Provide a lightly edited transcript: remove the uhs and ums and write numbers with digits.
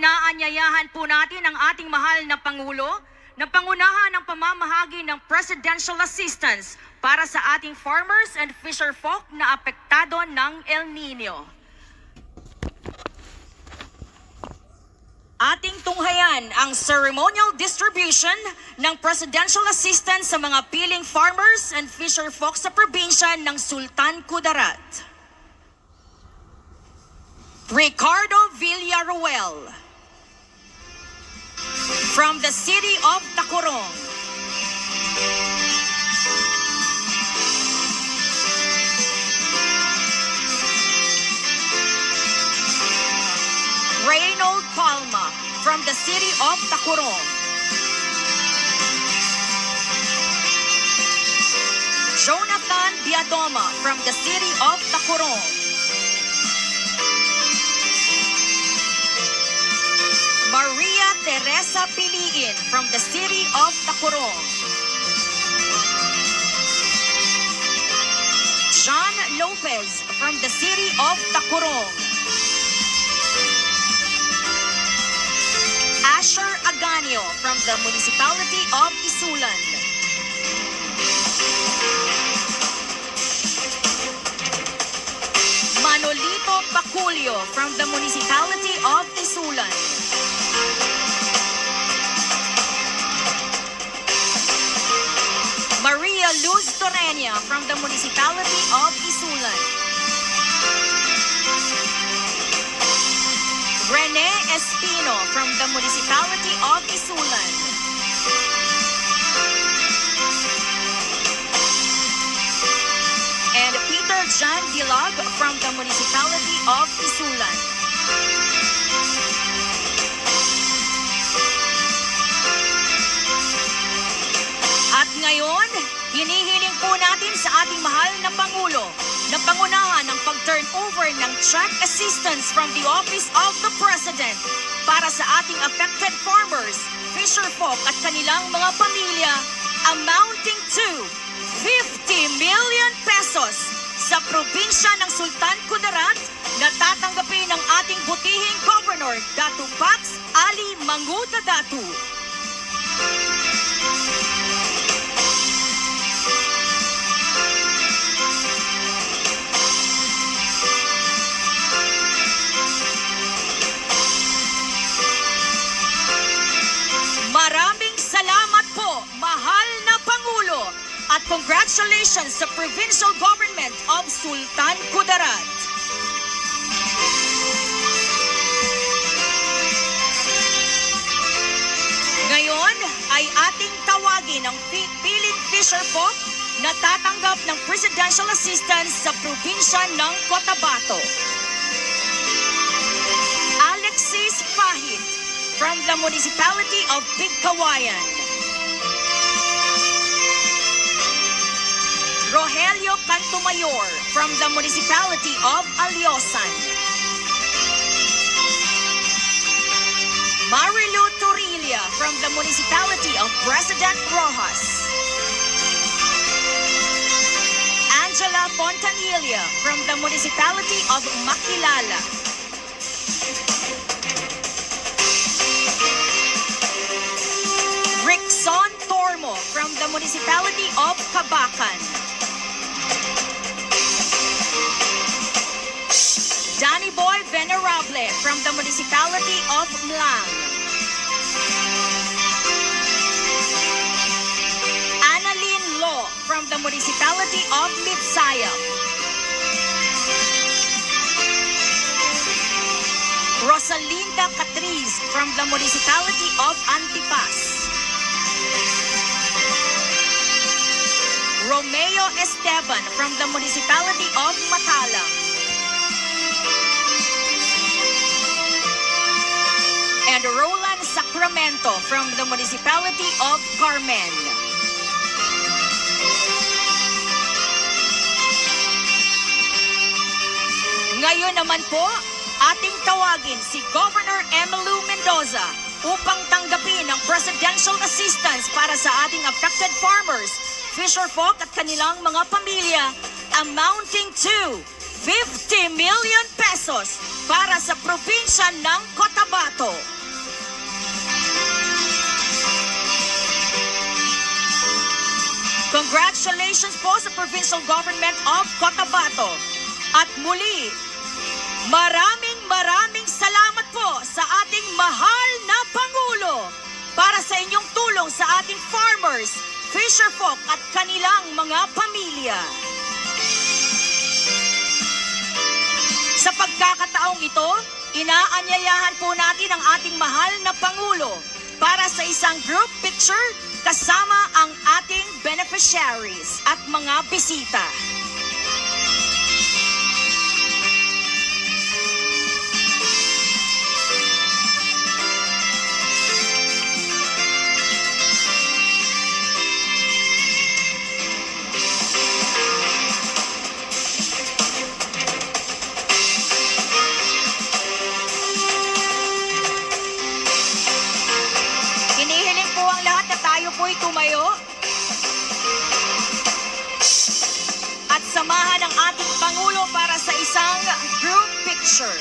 inaanyayahan po natin ang ating mahal na Pangulo na pangunahan ng pamamahagi ng presidential assistance para sa ating farmers and fisherfolk na apektado ng El Nino. Ating tunghayan ang ceremonial distribution ng presidential assistance sa mga piling farmers and fisherfolk sa probinsya ng Sultan Kudarat. Ricardo Villaruel from the city of Tacurong. Reynold Palma from the city of Tacurong. Jonathan Biadoma from the city of Tacurong. Maria Teresa Piliin from the city of Tacurong. John Lopez from the city of Tacurong. Asher Aganio from the municipality of Isulan. Manolito Baculio from the municipality of Isulan. Maria Luz Torreña from the municipality of Isulan. Rene Espino from the municipality of Isulan. And Peter John Dilag from the municipality of Isulan. At ngayon, hinihiling po natin sa ating mahal na Pangulo na pangunahan ang pag-turn over ng check assistance from the Office of the President para sa ating affected farmers, fisherfolk at kanilang mga pamilya amounting to 50 million pesos sa probinsya ng Sultan Kudarat na tatanggapin ng ating butihing Governor Datu Pax Ali Manguta Datu. Maraming salamat po, mahal na Pangulo, at congratulations sa Provincial Government of Sultan Kudarat. Ngayon ay ating tawagin ang piling fisherfolk na tatanggap ng presidential assistance sa probinsya ng Cotabato. Alexis Fahid from the municipality of Bigkawayan. Rogelio Cantumayor from the municipality of Aliosan. Marilu Torilla from the municipality of President Rojas. Angela Fontanilla from the municipality of Makilala. Rickson Tormo from the municipality of Cabacan. Danny Boy Venerable from the municipality of Mlang. Annalyn Law from the municipality of Mitsaya. Rosalinda Catriz from the municipality of Antipas. Romeo Esteban from the municipality of Matalang. And Roland Sacramento from the municipality of Carmen. Ngayon naman po, ating tawagin si Governor Emmylou Mendoza upang tanggapin ang presidential assistance para sa ating affected farmers, fisherfolk at kanilang mga pamilya amounting to 50 million pesos para sa probinsya ng Cotabato. po sa Provincial Government of Cotabato. At muli, maraming salamat po sa ating mahal na Pangulo para sa inyong tulong sa ating farmers, fisherfolk at kanilang mga pamilya. Sa pagkakataong ito, inaanyayahan po natin ang ating mahal na Pangulo para sa isang group picture kasama ang ating beneficiaries at mga bisita. Hinihiling po ang lahat na tayo po'y tumayo at samahan ang ating Pangulo para sa isang group picture.